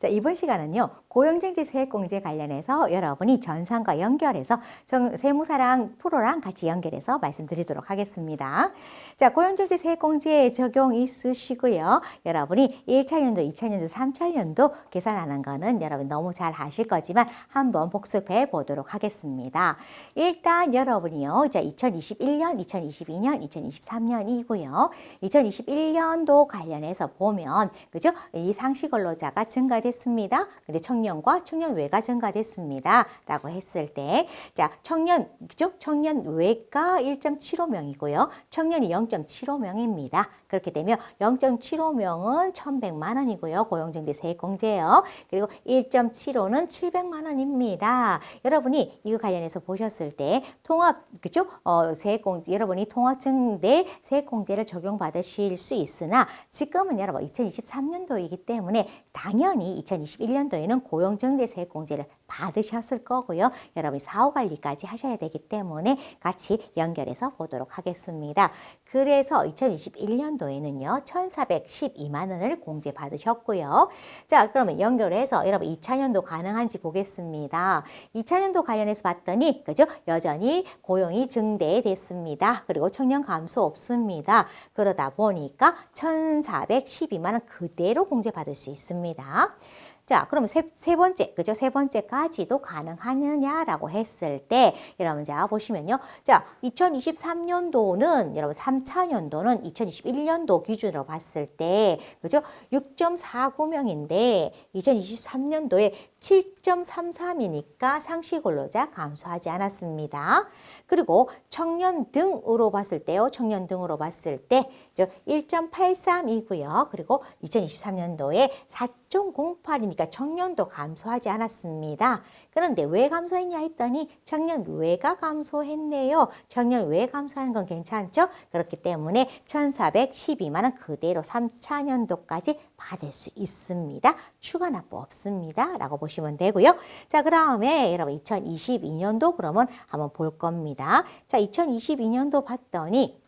자, 이번 시간은요, 고용정제 세액공제 관련해서 여러분이 전산과 연결해서 세무사랑 프로랑 같이 연결해서 말씀드리도록 하겠습니다. 자, 고용정제 세액공제 적용 있으시고요. 여러분이 1차 연도, 2차 연도, 3차 연도 계산하는 거는 여러분 너무 잘 아실 거지만 한번 복습해 보도록 하겠습니다. 일단 여러분이요, 자, 2021년, 2022년, 2023년이고요. 2021년도 관련해서 보면, 그죠? 이 상시근로자가 증가됐습니다. 근데 청년과 청년 외가 증가됐습니다. 라고 했을 때, 자, 청년, 그죠? 청년 외가 1.75명이고요. 청년이 0.75명입니다. 그렇게 되면 0.75명은 1,100만 원이고요. 고용정제 세액공제요. 그리고 1.75는 700만 원입니다. 여러분이 이거 관련해서 보셨을 때 통합, 그죠? 세액공제, 여러분이 통합증대 세액공제를 적용받으실 수 있으나 지금은 여러분 2023년도이기 때문에 당연히 2021년도에는 고용정제 세액공제를 받으셨을 거고요. 여러분이 사후관리까지 하셔야 되기 때문에 같이 연결해서 보도록 하겠습니다. 그래서 2021년도에는요. 1,412만 원을 공제받으셨고요. 자, 그러면 연결해서 여러분 2차년도 가능한지 보겠습니다. 2차년도 관련해서 봤더니 그죠? 여전히 고용이 증대됐습니다. 그리고 청년 감소 없습니다. 그러다 보니까 1,412만 원 그대로 공제받을 수 있습니다. 자, 그러면 세 번째, 그죠? 세 번째까지도 가능하느냐라고 했을 때, 여러분, 자, 보시면요. 자, 2023년도는, 여러분, 3차 연도는 2021년도 기준으로 봤을 때, 그죠? 6.49명인데, 2023년도에 7.33이니까 상시근로자 감소하지 않았습니다. 그리고 청년 등으로 봤을 때요. 청년 등으로 봤을 때 1.83이고요. 그리고 2023년도에 4.08이니까 청년도 감소하지 않았습니다. 그런데 왜 감소했냐 했더니 청년 외가 감소했네요. 청년 외 감소하는 건 괜찮죠? 그렇기 때문에 1,412만 원 그대로 3차 년도까지 받을 수 있습니다. 추가 납부 없습니다. 라고 보시면 되고요. 자, 그 다음에 여러분 2022년도 그러면 한번 볼 겁니다. 자, 2022년도 봤더니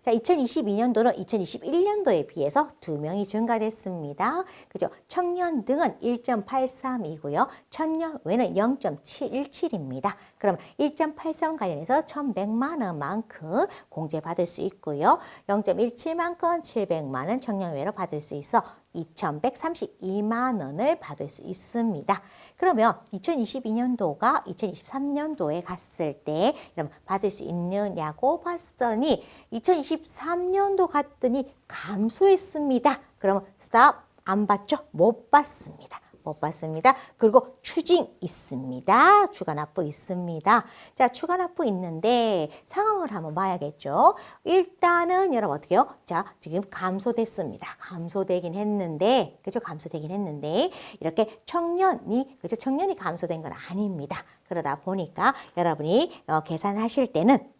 자, 2022년도는 2021년도에 비해서 2명이 증가됐습니다. 그죠? 청년 등은 1.83이고요. 청년 외는 0.717입니다. 그럼 1.83 관련해서 1,100만 원만큼 공제받을 수 있고요. 0.17만큼 700만 원 청년 외로 받을 수 있어 2,132만 원을 받을 수 있습니다. 그러면 2022년도가 2023년도에 갔을 때 그럼 받을 수 있느냐고 봤더니 2023년도 갔더니 감소했습니다. 그러면 stop 안 받죠? 못 받습니다. 못 받습니다. 그리고 추징 있습니다. 추가 납부 있습니다. 자, 추가 납부 있는데 상황을 한번 봐야겠죠. 일단은 여러분 어떻게 해요? 자, 지금 감소됐습니다. 감소되긴 했는데, 그죠? 감소되긴 했는데 이렇게 청년이, 그죠? 청년이 감소된 건 아닙니다. 그러다 보니까 여러분이 계산하실 때는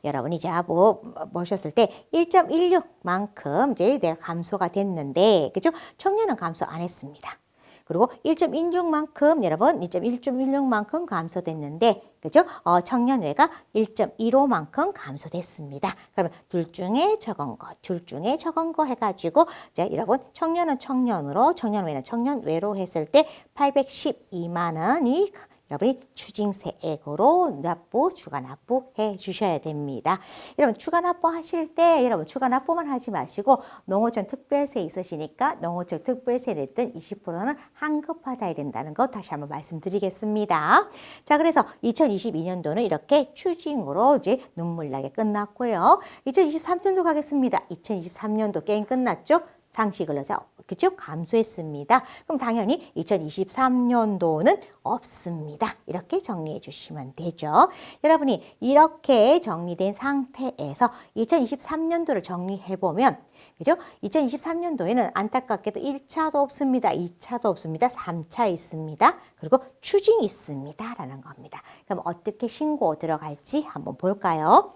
여러분이 자 보셨을 때 1.16만큼 이제 내가 감소가 됐는데, 그죠? 청년은 감소 안 했습니다. 그리고 1.16만큼 여러분 1.16만큼 감소됐는데, 그죠? 청년외가 1.15만큼 감소됐습니다. 그러면 둘 중에 적은 거 해가지고 이제 여러분 청년은 청년으로, 청년외는 청년외로 했을 때 812만 원이 여러분이 추징세액으로 추가 납부해 주셔야 됩니다. 여러분 추가 납부하실 때 여러분 추가 납부만 하지 마시고 농어촌 특별세 있으시니까 농어촌 특별세 냈던 20%는 환급받아야 된다는 거 다시 한번 말씀드리겠습니다. 자, 그래서 2022년도는 이렇게 추징으로 이제 눈물나게 끝났고요. 2023년도 가겠습니다. 2023년도 게임 끝났죠? 상시근로자, 그죠? 감소했습니다. 그럼 당연히 2023년도는 없습니다. 이렇게 정리해 주시면 되죠. 여러분이 이렇게 정리된 상태에서 2023년도를 정리해 보면, 그죠? 2023년도에는 안타깝게도 1차도 없습니다. 2차도 없습니다. 3차 있습니다. 그리고 추징 있습니다. 라는 겁니다. 그럼 어떻게 신고 들어갈지 한번 볼까요?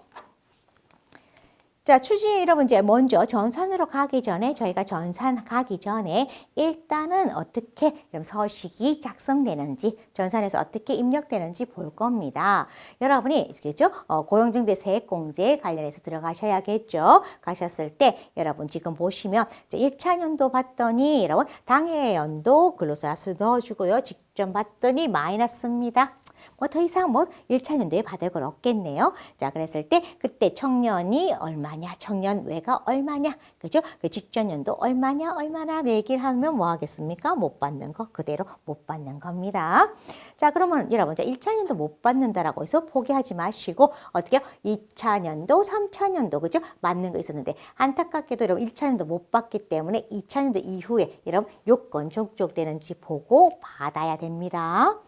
자, 추진 여러분 이제 먼저 전산으로 가기 전에 저희가 전산 가기 전에 일단은 어떻게 그럼 서식이 작성되는지 전산에서 어떻게 입력되는지 볼 겁니다. 여러분이 그죠? 고용정대 세액공제 관련해서 들어가셔야겠죠. 가셨을 때 여러분 지금 보시면 1차 연도 봤더니 여러분 당해 연도 근로자 수 넣어주고요. 직전 봤더니 마이너스입니다. 뭐 더 이상 뭐 1차 연도에 받을 건 없겠네요. 자, 그랬을 때 그때 청년이 얼마냐, 청년 외가 얼마냐, 그죠? 그 직전 연도 얼마냐, 얼마나 매길 하면 뭐 하겠습니까? 못 받는 거 그대로 못 받는 겁니다. 자, 그러면 여러분, 자, 1차 연도 못 받는다라고 해서 포기하지 마시고 어떻게요? 2차 연도, 3차 연도, 그죠? 맞는 거 있었는데 안타깝게도 여러분 1차 연도 못 받기 때문에 2차 연도 이후에 여러분 요건 종족되는지 보고 받아야 됩니다.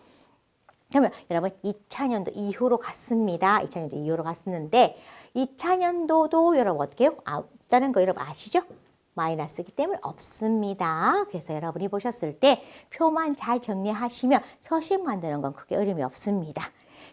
그러면 여러분 2차 연도 이후로 갔습니다. 2차 연도 이후로 갔었는데 2차 연도도 여러분 어떻게 해요? 없다는 거 여러분 아시죠? 마이너스이기 때문에 없습니다. 그래서 여러분이 보셨을 때 표만 잘 정리하시면 서식 만드는 건 크게 어려움이 없습니다.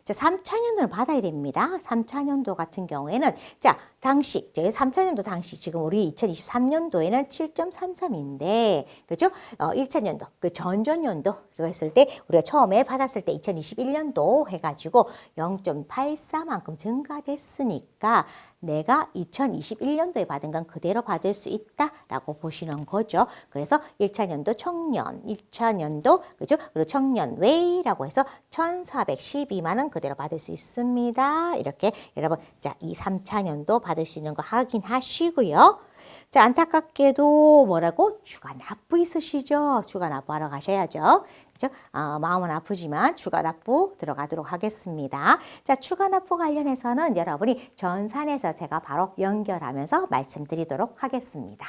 자, 3차 연도를 받아야 됩니다. 3차 연도 같은 경우에는 자, 당시 3차 연도 당시 지금 우리 2023년도에는 7.33인데 그죠? 1차 연도 그 전전 연도 그거 했을 때 우리가 처음에 받았을 때 2021년도 해가지고 0.84만큼 증가됐으니까 내가 2021년도에 받은 건 그대로 받을 수 있다라고 보시는 거죠. 그래서 1차 연도 청년, 2차 연도 그죠? 그리고 청년 외라고 해서 1,412만 원 그대로 받을 수 있습니다. 이렇게 여러분 자, 이 3차 연도 받을 수 있는 거 확인하시고요. 자, 안타깝게도 뭐라고? 추가 납부 있으시죠? 추가 납부하러 가셔야죠. 그죠? 마음은 아프지만 추가 납부 들어가도록 하겠습니다. 자, 추가 납부 관련해서는 여러분이 전산에서 제가 바로 연결하면서 말씀드리도록 하겠습니다.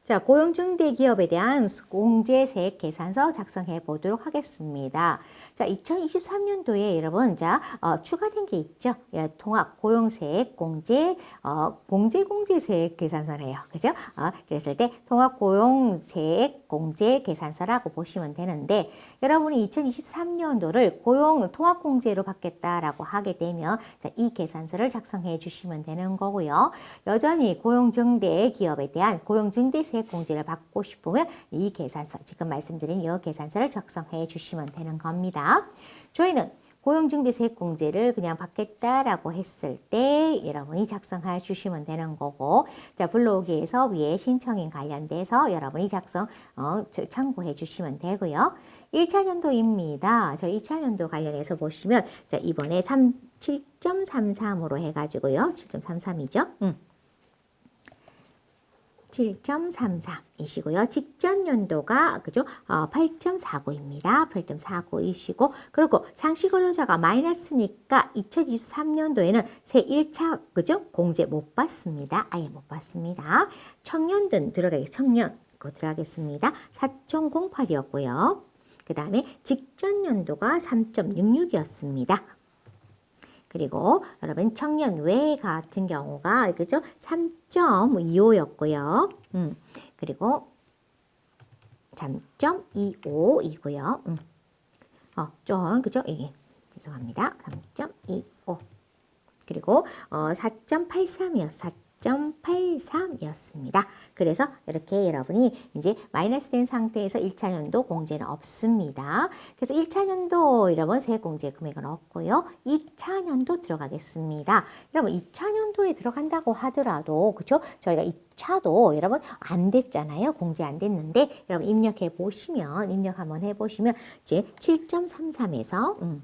자, 고용증대 기업에 대한 공제세액 계산서 작성해 보도록 하겠습니다. 자, 2023년도에 여러분, 자, 추가된 게 있죠. 예, 통합 고용세액 공제, 공제세액 계산서래요. 그죠? 그랬을 때 통합 고용세액 공제 계산서라고 보시면 되는데, 여러분이 2023년도를 고용 통합공제로 받겠다라고 하게 되면, 자, 이 계산서를 작성해 주시면 되는 거고요. 여전히 고용증대 기업에 대한 고용증대세액 공제를 받고 싶으면 이 계산서, 지금 말씀드린 이 계산서를 작성해 주시면 되는 겁니다. 저희는 고용증대세액공제를 그냥 받겠다라고 했을 때 여러분이 작성해 주시면 되는 거고, 자, 블로그에서 위에 신청인 관련돼서 여러분이 참고해 주시면 되고요. 1차 연도입니다. 저 2차 연도 관련해서 보시면, 자, 이번에 7.33으로 해가지고요. 7.33이죠. 7.33이시고요. 직전 연도가 그죠? 8.49입니다. 8.49이시고 그리고 상시 근로자가 마이너스니까 2023년도에는 새 1차 그죠? 공제 못 받습니다. 아예 못 받습니다. 청년등 청년 거 들어가겠습니다. 4.08이었고요. 그 다음에 직전 연도가 3.66이었습니다. 그리고 여러분 청년 외 같은 경우가 그죠? 3.25였고요. 그리고 3.25이고요. 좀 그죠? 이게 죄송합니다. 3.25. 그리고 4.83이었어요. 4.83이었습니다. 그래서 이렇게 여러분이 이제 마이너스 된 상태에서 1차 연도 공제는 없습니다. 그래서 1차 연도 여러분 세액공제 금액은 없고요. 2차 연도 들어가겠습니다. 여러분 2차 연도에 들어간다고 하더라도 그죠? 저희가 2차도 여러분 안 됐잖아요. 공제 안 됐는데 여러분 입력 한번 해보시면 이제 7.33에서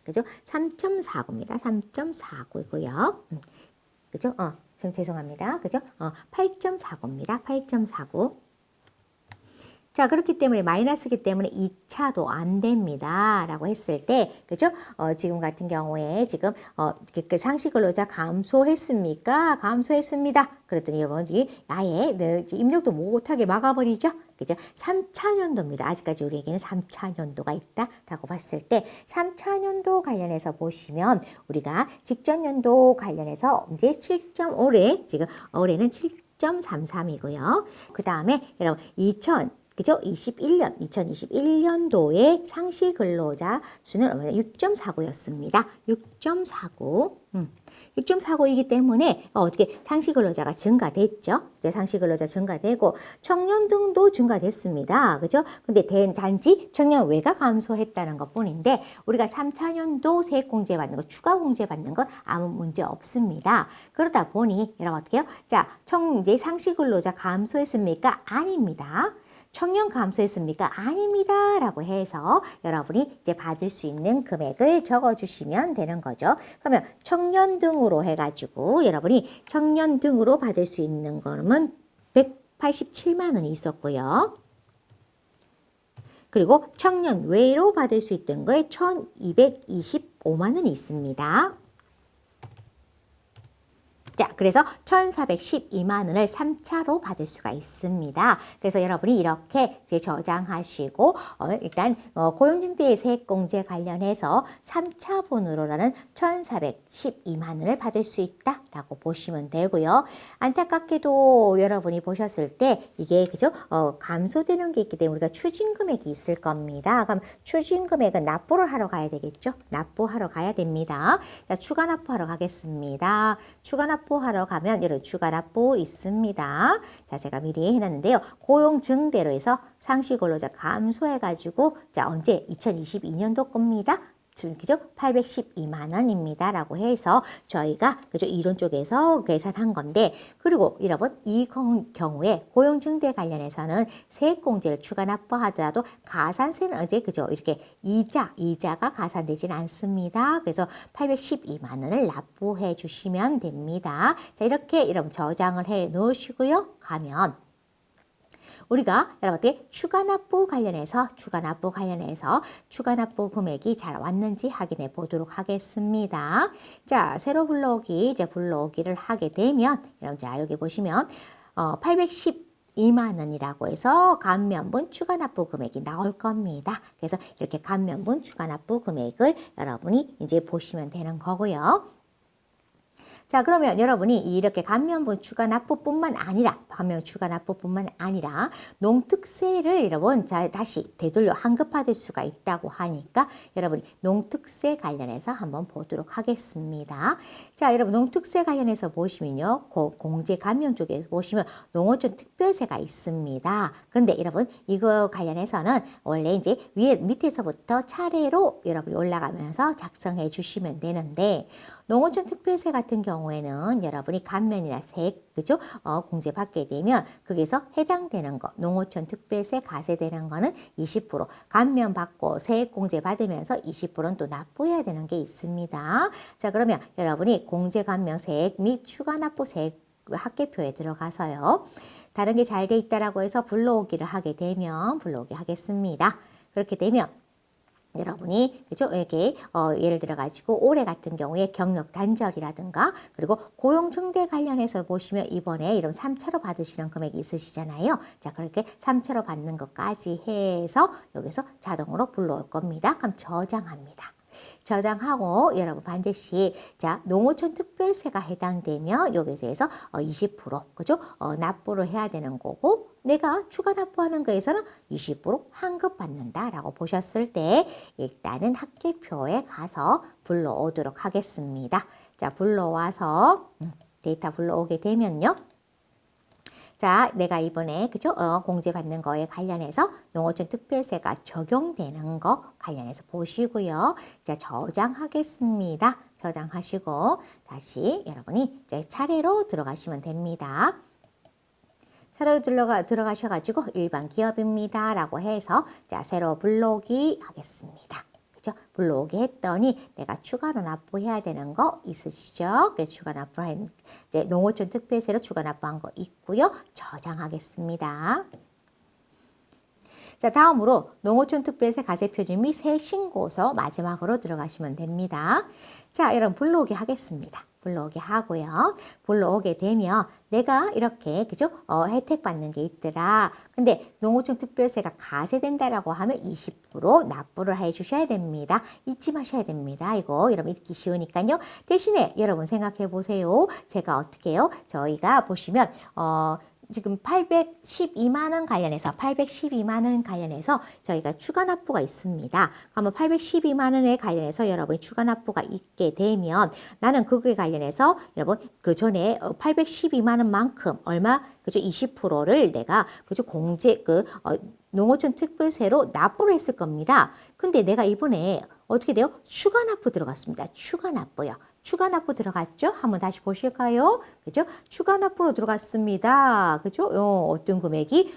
그죠? 3.49입니다. 3.49이고요. 그죠? 죄송합니다. 그죠? 8.49입니다. 8.49. 자, 그렇기 때문에 마이너스기 때문에 2차도 안 됩니다. 라고 했을 때, 그죠? 지금 같은 경우에 지금, 그 상시 근로자 감소했습니까? 감소했습니다. 그랬더니 여러분이 아예 입력도 못하게 막아버리죠? 그죠? 3차 연도입니다. 아직까지 우리에게는 3차 연도가 있다라고 봤을 때 3차 연도 관련해서 보시면 우리가 직전 연도 관련해서 이제 7.5래 지금 올해는 7.33이고요. 그 다음에 여러분 그죠? 2021년도에 상시 근로자 수는 6.49였습니다. 6.49. 6.49이기 때문에 어떻게 상시 근로자가 증가됐죠? 이제 상시 근로자 증가되고 청년 등도 증가됐습니다. 그죠? 근데 단지 청년 외가 감소했다는 것뿐인데 우리가 3차년도 세액공제 받는 거, 추가 공제 받는 건 아무 문제 없습니다. 그러다 보니 여러분 어떻게 해요? 자, 이제 상시 근로자 감소했습니까? 아닙니다. 청년 감소했습니까? 아닙니다. 라고 해서 여러분이 이제 받을 수 있는 금액을 적어주시면 되는 거죠. 그러면 청년 등으로 해가지고 여러분이 청년 등으로 받을 수 있는 거는 187만 원이 있었고요. 그리고 청년 외로 받을 수 있던 거에 1225만 원이 있습니다. 자, 그래서 1412만 원을 3차로 받을 수가 있습니다. 그래서 여러분이 이렇게 이제 저장하시고 일단 고용중대 세액공제 관련해서 3차분으로라는 1412만 원을 받을 수 있다라고 보시면 되고요. 안타깝게도 여러분이 보셨을 때 이게 그죠? 감소되는 게 있기 때문에 우리가 추징금액이 있을 겁니다. 그럼 추징금액은 납부를 하러 가야 되겠죠? 납부하러 가야 됩니다. 자, 추가 납부하러 가겠습니다. 추가 납부하러 가면 이런 추가 납부 있습니다. 자, 제가 미리 해놨는데요. 고용 증대로 해서 상시 근로자 감소해가지고 자, 언제 2022년도 겁니다. 그죠? 812만 원입니다. 라고 해서 저희가 그죠? 이론 쪽에서 계산한 건데 그리고 여러분 이 경우에 고용증대 관련해서는 세액공제를 추가 납부하더라도 가산세는 언제 그죠? 이렇게 이자가 가산되진 않습니다. 그래서 812만 원을 납부해 주시면 됩니다. 자, 이렇게 여러분 저장을 해 놓으시고요. 가면 우리가 여러분께 추가 납부 관련해서 추가 납부 금액이 잘 왔는지 확인해 보도록 하겠습니다. 자, 세로 불러오기를 하게 되면 여러분 자 여기 보시면 812만 원이라고 해서 감면분 추가 납부 금액이 나올 겁니다. 그래서 이렇게 감면분 추가 납부 금액을 여러분이 이제 보시면 되는 거고요. 자, 그러면 여러분이 이렇게 감면분 추가 납부뿐만 아니라 농특세를 여러분 다시 되돌려 환급받을 수가 있다고 하니까 여러분이 농특세 관련해서 한번 보도록 하겠습니다. 자, 여러분 농특세 관련해서 보시면요. 공제 감면 쪽에 보시면 농어촌 특별세가 있습니다. 그런데 여러분 이거 관련해서는 원래 이제 밑에서부터 차례로 여러분이 올라가면서 작성해 주시면 되는데 농어촌 특별세 같은 경우에는 여러분이 감면이나 세액 그죠? 공제 받게 되면 거기서 해당되는 거 농어촌 특별세 가세되는 거는 20% 감면 받고 세액 공제 받으면서 20%는 또 납부해야 되는 게 있습니다. 자, 그러면 여러분이 공제 감면 세액 및 추가 납부 세액 합계표에 들어가서요. 다른 게 잘 돼 있다라고 해서 불러오기를 하게 되면 불러오기 하겠습니다. 그렇게 되면 여러분이 그죠? 이렇게 예를 들어 가지고 올해 같은 경우에 경력 단절이라든가 그리고 고용 증대 관련해서 보시면 이번에 이런 3차로 받으시는 금액이 있으시잖아요. 자, 그렇게 3차로 받는 것까지 해서 여기서 자동으로 불러올 겁니다. 그럼 저장합니다. 저장하고 여러분 반드시 자 농어촌 특별세가 해당되면 여기서 20% 그죠? 납부를 해야 되는 거고 내가 추가 납부하는 거에서는 20% 환급받는다라고 보셨을 때 일단은 합계표에 가서 불러오도록 하겠습니다. 자, 불러와서 데이터 불러오게 되면요. 자, 내가 이번에 그죠? 공제 받는 거에 관련해서 농어촌 특별세가 적용되는 거 관련해서 보시고요. 자, 저장하겠습니다. 저장하시고 다시 여러분이 이제 차례로 들어가시면 됩니다. 차례로 들어가셔가지고 일반 기업입니다. 라고 해서 자, 새로 불러오기 하겠습니다. 그죠? 불러오게 했더니 내가 추가로 납부해야 되는 거 있으시죠? 그래서 추가 납부한 이제 농어촌 특별세로 추가 납부한 거 있고요. 저장하겠습니다. 자, 다음으로 농어촌 특별세 가세표준 및 세신고서 마지막으로 들어가시면 됩니다. 자, 여러분 불러오게 하겠습니다. 불러오게 하고요. 불러오게 되면 내가 이렇게 그죠? 혜택 받는 게 있더라. 근데 농어촌 특별세가 가세된다라고 하면 20% 납부를 해 주셔야 됩니다. 잊지 마셔야 됩니다. 이거 여러분 잊기 쉬우니까요. 대신에 여러분 생각해 보세요. 제가 어떻게 해요? 저희가 보시면 지금 812만 원 관련해서 저희가 추가 납부가 있습니다. 그러면 812만 원에 관련해서 여러분이 추가 납부가 있게 되면 나는 그거에 관련해서 여러분 그 전에 812만 원만큼 얼마 그죠? 20%를 내가 그죠? 농어촌 특별세로 납부를 했을 겁니다. 근데 내가 이번에 어떻게 돼요? 추가 납부 들어갔습니다. 추가 납부요. 추가 납부 들어갔죠? 한번 다시 보실까요? 그죠? 추가 납부로 들어갔습니다. 그죠? 어떤 금액이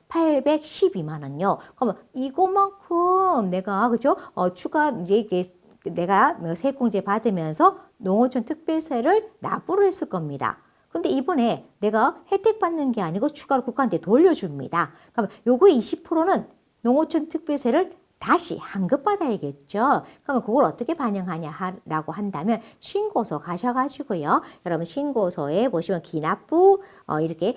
812만 원요. 그러면 이것만큼 내가 그죠? 추가 이게 내가 세액공제 받으면서 농어촌 특별세를 납부를 했을 겁니다. 근데 이번에 내가 혜택 받는 게 아니고 추가로 국가한테 돌려줍니다. 그러면 요거의 20%는 농어촌 특별세를 다시 환급받아야겠죠. 그러면 그걸 어떻게 반영하냐라고 한다면 신고서 가셔가지고요. 여러분 신고서에 보시면 기납부 이렇게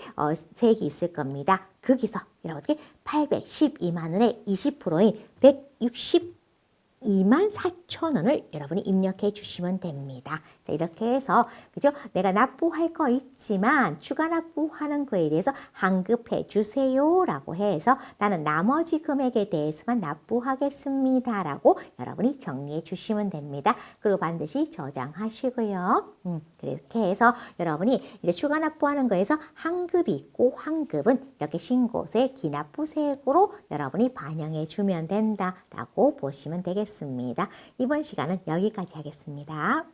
세액이 있을 겁니다. 거기서 이렇게 812만 원의 20%인 162만 4천 원을 여러분이 입력해 주시면 됩니다. 자, 이렇게 해서 그죠? 내가 납부할 거 있지만 추가 납부하는 거에 대해서 환급해 주세요라고 해서 나는 나머지 금액에 대해서만 납부하겠습니다 라고 여러분이 정리해 주시면 됩니다. 그리고 반드시 저장하시고요. 그렇게 해서 여러분이 이제 추가 납부하는 거에서 환급이 있고 환급은 이렇게 신고서에 기납부세액으로 여러분이 반영해 주면 된다라고 보시면 되겠습니다. 이번 시간은 여기까지 하겠습니다.